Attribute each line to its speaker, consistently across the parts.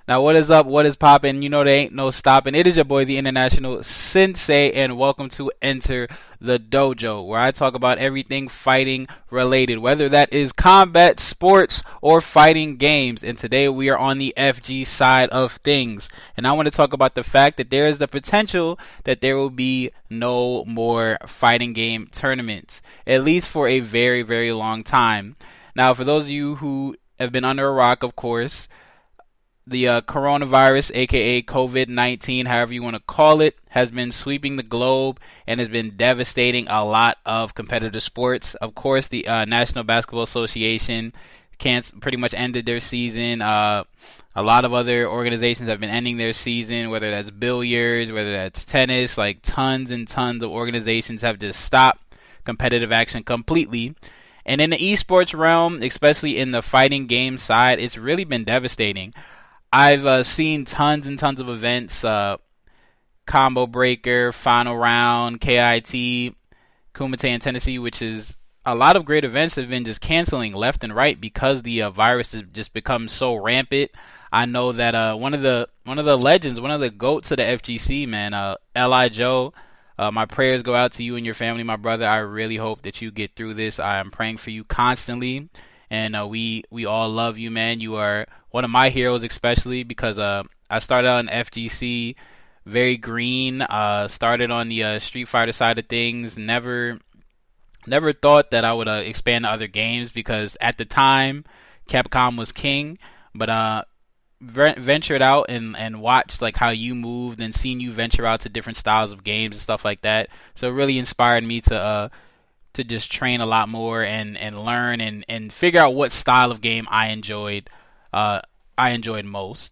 Speaker 1: Now, what is up? What is poppin'? You know, there ain't no stopping. It is your boy, the International Sensei, and welcome to Enter the Dojo, where I talk about everything fighting related, whether that is combat, sports, or fighting games. And today we are on the FG side of things. And I want to talk about the fact that there is the potential that there will be no more fighting game tournaments, at least for a very, very long time. Now, for those of you who have been under a rock, of course, the coronavirus, aka COVID 19, however you want to call it, has been sweeping the globe and has been devastating a lot of competitive sports. Of course, the National Basketball Association pretty much ended their season. A lot of other organizations have been ending their season, whether that's billiards, whether that's tennis. Like tons and tons of organizations have just stopped competitive action completely. And in the esports realm, especially in the fighting game side, it's really been devastating. I've seen tons and tons of events, Combo Breaker, Final Round, KIT, Kumite in Tennessee, which is a lot of great events have been just canceling left and right because the virus has just become so rampant. I know that one of the legends, one of the goats of the FGC, man, Li Joe. My prayers go out to you and your family, my brother. I really hope that you get through this. I am praying for you constantly, and we all love you, man. You are one of my heroes, especially because I started on FGC very green. Started on the Street Fighter side of things. Never thought that I would expand to other games because at the time Capcom was king. But ventured out and watched like how you moved and seen you venture out to different styles of games and stuff like that. So it really inspired me to just train a lot more and learn and figure out what style of game I enjoyed most.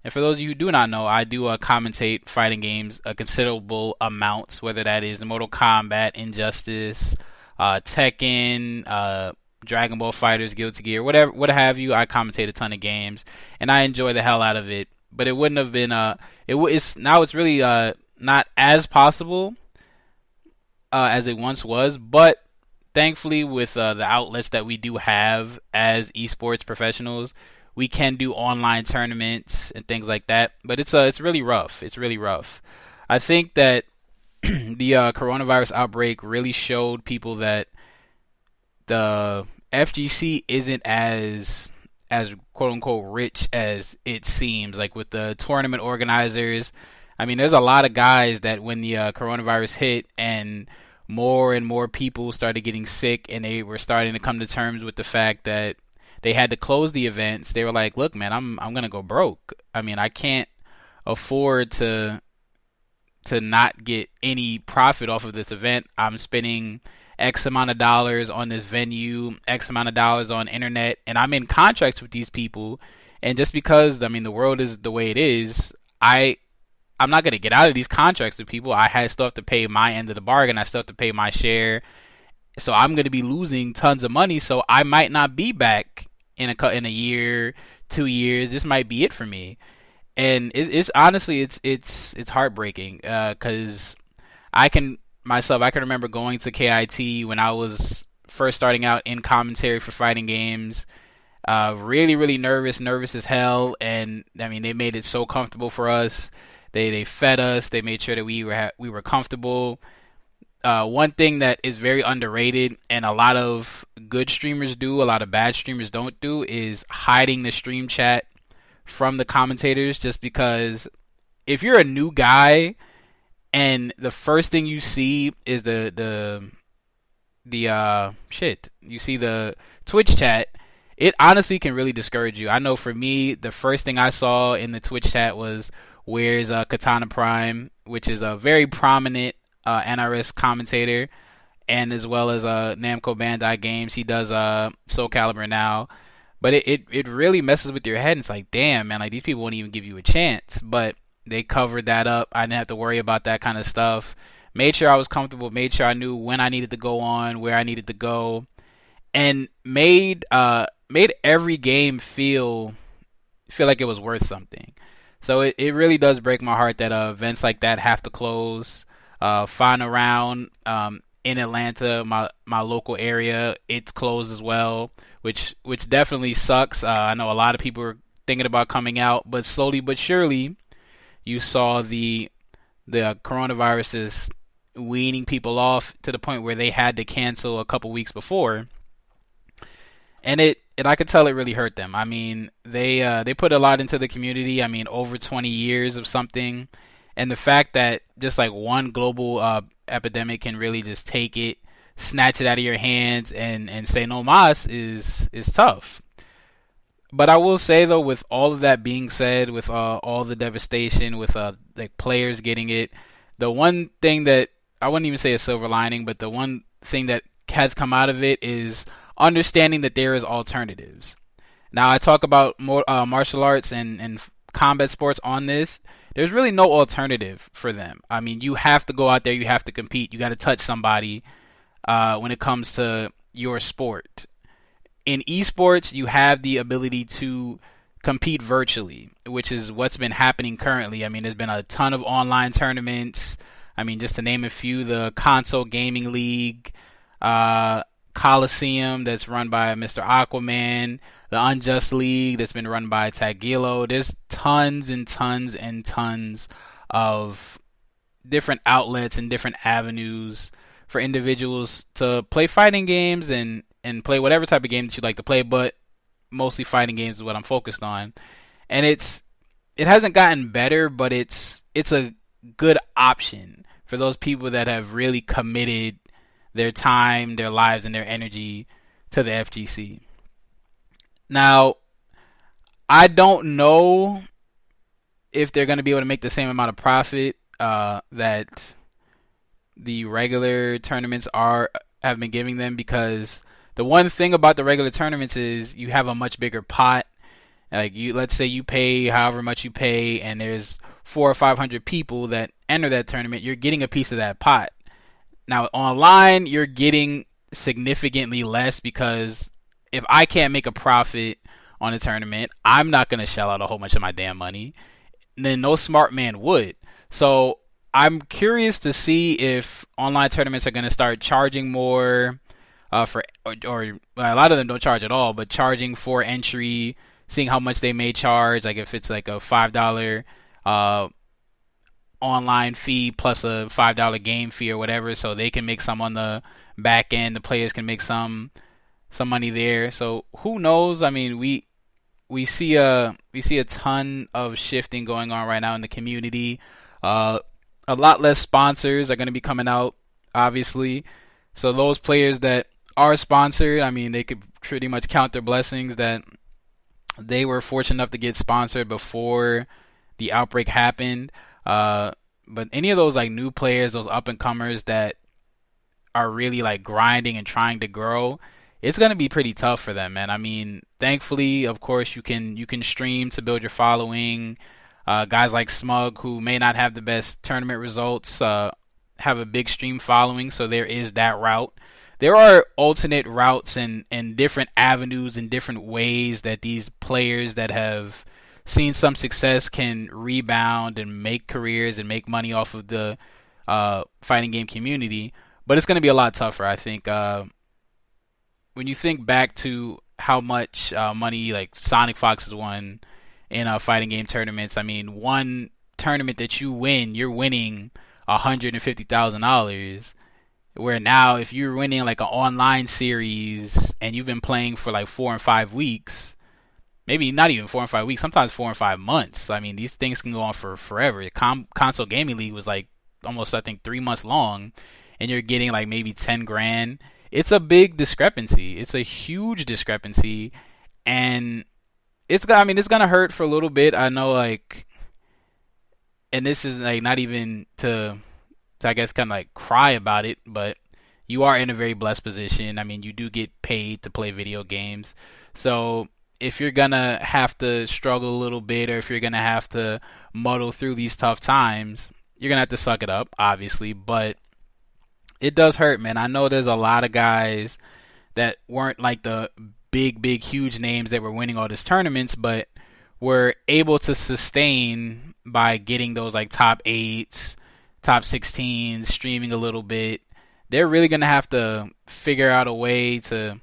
Speaker 1: And for those of you who do not know, I do commentate fighting games a considerable amounts, whether that is Mortal Kombat, Injustice, Tekken, Dragon Ball Fighters, Guilty Gear, whatever, what have you. I commentate a ton of games, and I enjoy the hell out of it. But it wouldn't have been it's now it's really not as possible as it once was. But thankfully, with the outlets that we do have as esports professionals, we can do online tournaments and things like that. But it's really rough. It's really rough. I think that the coronavirus outbreak really showed people that the FGC isn't as quote unquote rich as it seems. Like with the tournament organizers, I mean, there's a lot of guys that when the coronavirus hit and more people started getting sick and they were starting to come to terms with the fact that they had to close the events. They were like, "Look, man, I'm gonna go broke. I mean, I can't afford to not get any profit off of this event. I'm spending X amount of dollars on this venue, X amount of dollars on internet, and I'm in contracts with these people. And just because I mean the world is the way it is, I'm not gonna get out of these contracts with people. Still have to pay my end of the bargain. I still have to pay my share. So I'm gonna be losing tons of money. So I might not be back in a year, 2 years. This might be it for me. And it's honestly it's heartbreaking because I can remember going to KIT when I was first starting out in commentary for fighting games. Really, really nervous as hell. And I mean, they made it so comfortable for us. They fed us. They made sure that we were comfortable. One thing that is very underrated, and a lot of good streamers do, a lot of bad streamers don't do, is hiding the stream chat from the commentators. Just because if you're a new guy and the first thing you see is you see the Twitch chat, it honestly can really discourage you. I know for me, the first thing I saw in the Twitch chat was where's Katana Prime, which is a very prominent NRS commentator, and as well as Namco Bandai Games. He does Soul Calibur now. But it really messes with your head. And it's like, damn, man, like these people won't even give you a chance. But they covered that up. I didn't have to worry about that kind of stuff. Made sure I was comfortable. Made sure I knew when I needed to go on, where I needed to go, and made every game feel like it was worth something. So it really does break my heart that events like that have to close. Final Round in Atlanta, my local area, it's closed as well, which definitely sucks. I know a lot of people thinking about coming out, but slowly but surely, you saw the coronavirus is weaning people off to the point where they had to cancel a couple weeks before, and I could tell it really hurt them. I mean, they put a lot into the community. I mean, over 20 years of something, and the fact that just like one global epidemic can really just take it, snatch it out of your hands, and say no mas is tough. But I will say though, with all of that being said, with all the devastation, with like players getting it, the one thing that I wouldn't even say a silver lining, but the one thing that has come out of it is understanding that there is alternatives. Now I talk about more martial arts and combat sports on this. There's really no alternative for them. I mean, you have to go out there, you have to compete, you got to touch somebody when it comes to your sport. In esports, you have the ability to compete virtually, which is what's been happening currently. I mean, there's been a ton of online tournaments. I mean, just to name a few, the Console Gaming League, Coliseum that's run by Mr. Aquaman, the Unjust League that's been run by Tagilo. There's tons and tons and tons of different outlets and different avenues for individuals to play fighting games and play whatever type of game that you like to play, but mostly fighting games is what I'm focused on. And it hasn't gotten better, but it's a good option for those people that have really committed their time, their lives, and their energy to the FGC. Now, I don't know if they're going to be able to make the same amount of profit that the regular tournaments have been giving them, because the one thing about the regular tournaments is you have a much bigger pot. Like let's say you pay however much you pay, and there's 400 or 500 people that enter that tournament. You're getting a piece of that pot. Now online, you're getting significantly less, because if I can't make a profit on a tournament, I'm not going to shell out a whole bunch of my damn money. Then no smart man would. So I'm curious to see if online tournaments are going to start charging more or a lot of them don't charge at all, but charging for entry, seeing how much they may charge, like if it's like a $5 online fee plus a $5 game fee or whatever, so they can make some on the back end, the players can make some money there. So who knows? I mean, we see a ton of shifting going on right now in the community. A lot less sponsors are going to be coming out, obviously. So those players that are sponsored, I mean, they could pretty much count their blessings that they were fortunate enough to get sponsored before the outbreak happened. But any of those like new players, those up and comers that are really like grinding and trying to grow, it's gonna be pretty tough for them, man. I mean, thankfully, of course, you can stream to build your following. Guys like Smug, who may not have the best tournament results, have a big stream following, so there is that route. There are alternate routes and different avenues and different ways that these players that have seen some success can rebound and make careers and make money off of the fighting game community. But it's going to be a lot tougher, I think. When you think back to how much money like Sonic Fox has won in fighting game tournaments, I mean, one tournament that you win, you're winning $150,000. Where now, if you're winning like an online series and you've been playing for like 4 and 5 weeks, maybe not even 4 and 5 weeks, sometimes 4 and 5 months. I mean, these things can go on for forever. Console Gaming League was like almost, I think, 3 months long, and you're getting like maybe 10 grand. It's a big discrepancy. It's a huge discrepancy, and it's gonna hurt for a little bit. I know, like, and this is like not even to I guess kind of like cry about it, but you are in a very blessed position. I mean, you do get paid to play video games. So if you're going to have to struggle a little bit, or if you're going to have to muddle through these tough times, you're going to have to suck it up, obviously. But it does hurt, man. I know there's a lot of guys that weren't like the big, huge names that were winning all these tournaments, but were able to sustain by getting those like top 8s, top 16s, streaming a little bit. They're really going to have to figure out a way to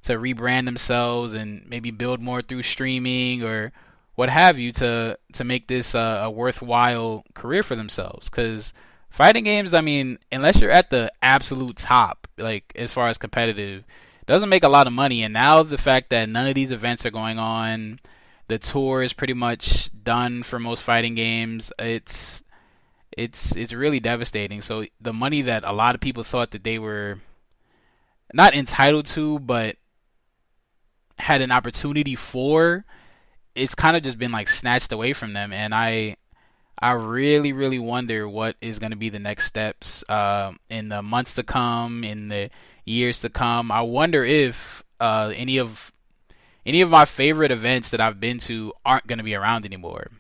Speaker 1: rebrand themselves and maybe build more through streaming, or what have you, to make this a worthwhile career for themselves. Because fighting games, I mean, unless you're at the absolute top, like as far as competitive, doesn't make a lot of money. And now the fact that none of these events are going on, the tour is pretty much done for most fighting games. It's really devastating. So the money that a lot of people thought that they were not entitled to, but had an opportunity for, it's kind of just been like snatched away from them. And I really, really wonder what is going to be the next steps in the months to come, in the years to come. I wonder if any of my favorite events that I've been to aren't going to be around anymore.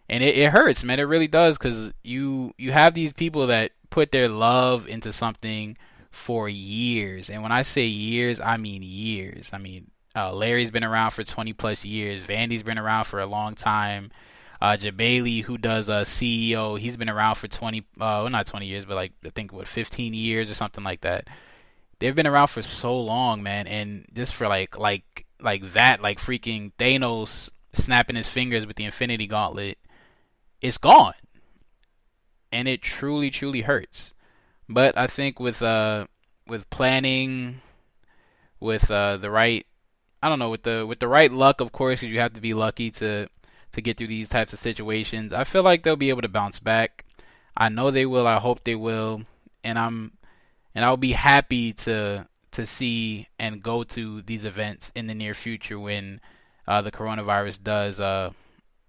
Speaker 1: And it hurts, man. It really does, because you have these people that put their love into something for years. And when I say years, I mean years. I mean, Larry's been around for 20 plus years. Vandy's been around for a long time. Jabali, who does CEO, he's been around for 20, well, not 20 years, but like, I think, 15 years or something like that. They've been around for so long, man. And just for like that, like freaking Thanos snapping his fingers with the Infinity Gauntlet, it's gone. And it truly, truly hurts. But I think with planning, with the right, I don't know, with the right luck, of course, 'cause you have to be lucky to get through these types of situations. I feel like they'll be able to bounce back. I know they will. I hope they will. And I'll be happy to see and go to these events in the near future when the coronavirus does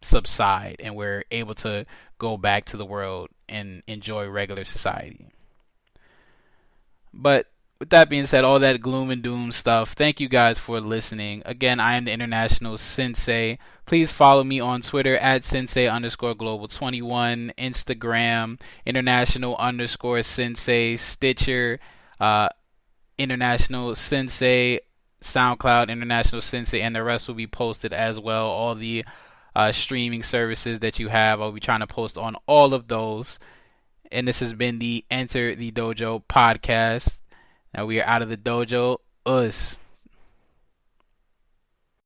Speaker 1: subside and we're able to go back to the world and enjoy regular society. But with that being said, all that gloom and doom stuff, thank you guys for listening. Again, I am the International Sensei. Please follow me on Twitter at sensei_global21, Instagram, international_sensei, Stitcher, International Sensei, SoundCloud, International Sensei, and the rest will be posted as well. All the streaming services that you have, I'll be trying to post on all of those. And this has been the Enter the Dojo podcast. Now we are out of the dojo. Us.